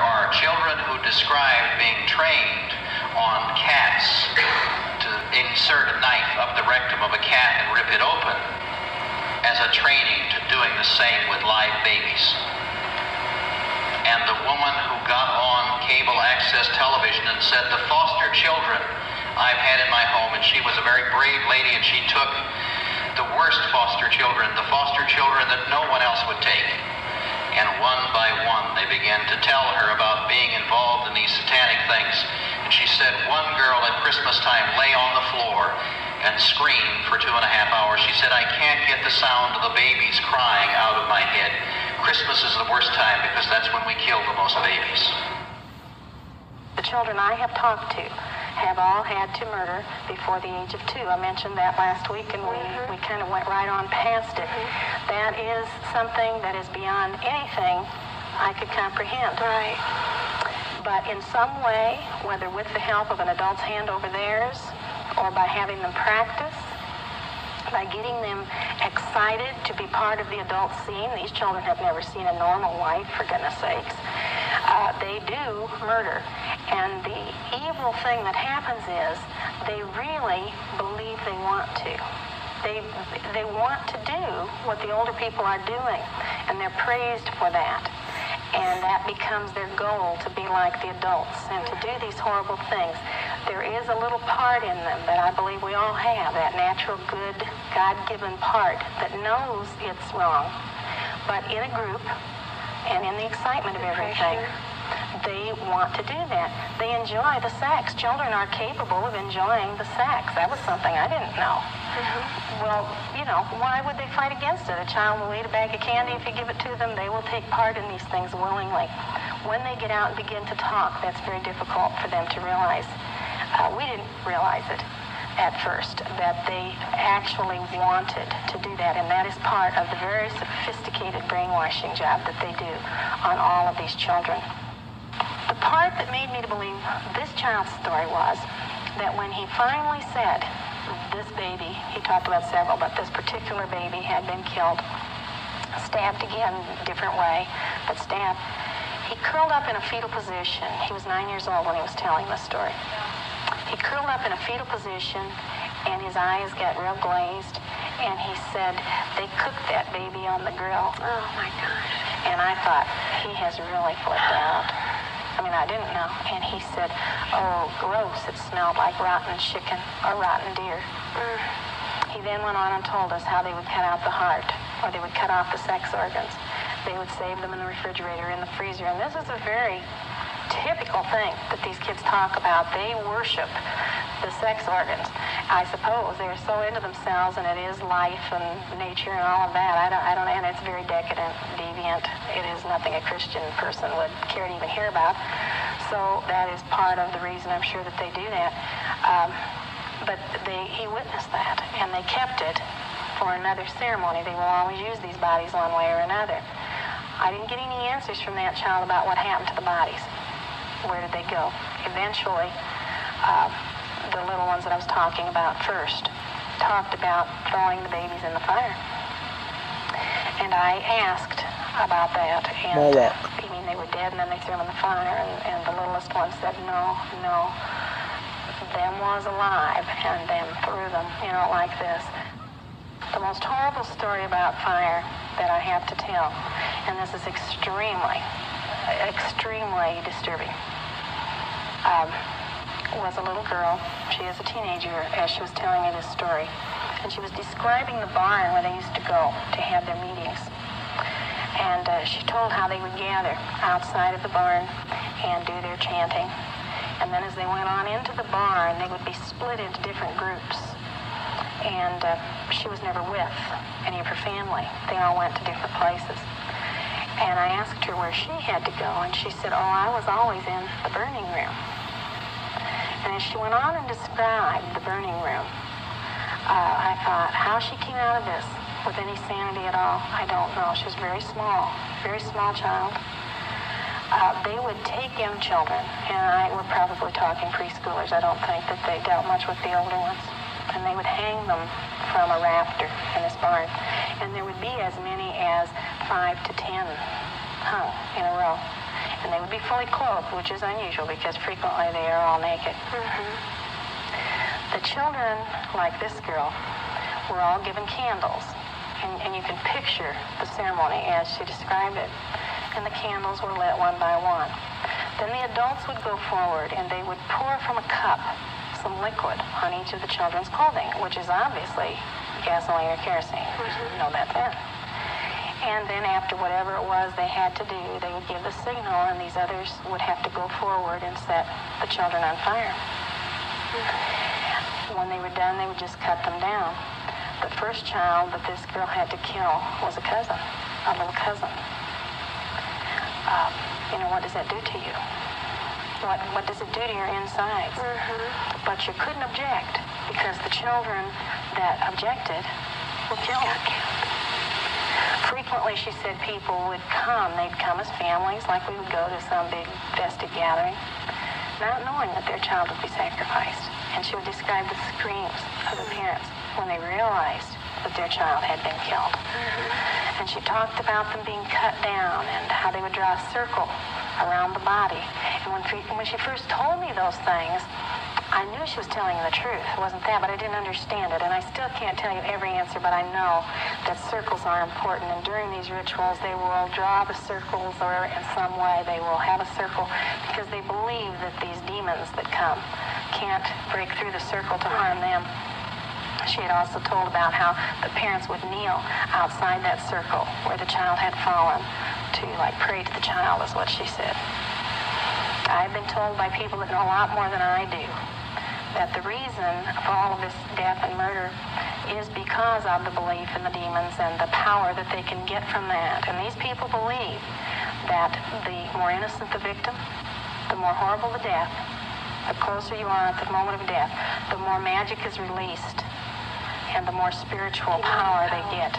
are children who describe being trained on cats to insert a knife up the rectum of a cat and rip it open as a training to doing the same with live babies. And the woman who got on cable access television and said, the foster children I've had in my home, and she was a very brave lady, and she took the worst foster children, the foster children that no one else would take. And one by one, they began to tell her about being involved in these satanic things. And she said one girl at Christmas time lay on the floor and screamed for 2.5 hours. She said, I can't get the sound of the babies crying out of my head. Christmas is the worst time because that's when we kill the most babies. The children I have talked to have all had to murder before the age of 2. I mentioned that last week, and we kind of went right on past it. That is something that is beyond anything I could comprehend. Right. But in some way, whether with the help of an adult's hand over theirs, or by having them practice, by getting them excited to be part of the adult scene. These children have never seen a normal life, for goodness sakes. They do murder. And the evil thing that happens is they really believe they want to. They want to do what the older people are doing, and they're praised for that. And that becomes their goal, to be like the adults and to do these horrible things. There is a little part in them that I believe we all have, that natural, good, God-given part that knows it's wrong. But in a group and in the excitement of everything, they want to do that. They enjoy the sex. Children are capable of enjoying the sex. That was something I didn't know. Well, you know, why would they fight against it? A child will eat a bag of candy if you give it to them. They will take part in these things willingly. When they get out and begin to talk, that's very difficult for them to realize. We didn't realize it at first, that they actually wanted to do that, and that is part of the very sophisticated brainwashing job that they do on all of these children. The part that made me to believe this child's story was that when he finally said, this baby, he talked about several, but this particular baby had been killed, stabbed again, different way, but stabbed. He curled up in a fetal position. He was 9 years old when he was telling this story. He curled up in a fetal position, and his eyes got real glazed, and he said, they cooked that baby on the grill. Oh, my gosh. And I thought, he has really flipped out. I mean, I didn't know. And he said, oh, gross, it smelled like rotten chicken or rotten deer. He then went on and told us how they would cut out the heart, or they would cut off the sex organs. They would save them in the refrigerator, in the freezer. And this is a very typical thing that these kids talk about. They worship the sex organs. I suppose they're so into themselves, and it is life and nature and all of that. I don't, and it's very decadent, deviant. It is nothing a Christian person would care to even hear about. So that is part of the reason, I'm sure, that they do that. But he witnessed that, and they kept it for another ceremony. They will always use these bodies one way or another. I didn't get any answers from that child about what happened to the bodies. Where did they go? Eventually, the little ones that I was talking about first talked about throwing the babies in the fire. And I asked about that. And you mean they were dead and then they threw them in the fire? And the littlest one said, no, them was alive and them threw them, like this. The most horrible story about fire that I have to tell, and this is extremely disturbing, was a little girl. She is a teenager as she was telling me this story. And she was describing the barn where they used to go to have their meetings. And she told how they would gather outside of the barn and do their chanting. And then as they went on into the barn, they would be split into different groups. And she was never with any of her family. They all went to different places. And I asked her where she had to go, and she said, I was always in the burning room. And as she went on and described the burning room, I thought, how she came out of this with any sanity at all, I don't know. She was very small child. They would take young children, and we're probably talking preschoolers. I don't think that they dealt much with the older ones. And they would hang them from a rafter in this barn. And there would be as many as 5 to 10 hung in a row. And they would be fully clothed, which is unusual because frequently they are all naked. The children, like this girl, were all given candles. And you can picture the ceremony as she described it. And the candles were lit one by one. Then the adults would go forward and they would pour from a cup some liquid on each of the children's clothing, which is obviously gasoline or kerosene. We didn't know that then. And then after whatever it was they had to do, they would give the signal, and these others would have to go forward and set the children on fire. When they were done, they would just cut them down. The first child that this girl had to kill was a cousin, a little cousin. What does that do to you? What does it do to your insides? But you couldn't object because the children that objected were killed. Frequently, she said, people would come. They'd come as families, like we would go to some big festive gathering, not knowing that their child would be sacrificed. And she would describe the screams of the parents when they realized that their child had been killed. And she talked about them being cut down and how they would draw a circle around the body. And when she first told me those things, I knew she was telling the truth. It wasn't that, but I didn't understand it. And I still can't tell you every answer, but I know that circles are important. And during these rituals, they will draw the circles, or in some way they will have a circle, because they believe that these demons that come can't break through the circle to harm them. She had also told about how the parents would kneel outside that circle where the child had fallen to pray to the child, is what she said. I've been told by people that know a lot more than I do that the reason for all of this death and murder is because of the belief in the demons and the power that they can get from that. And these people believe that the more innocent the victim, the more horrible the death, the closer you are at the moment of death, the more magic is released and the more spiritual power they get.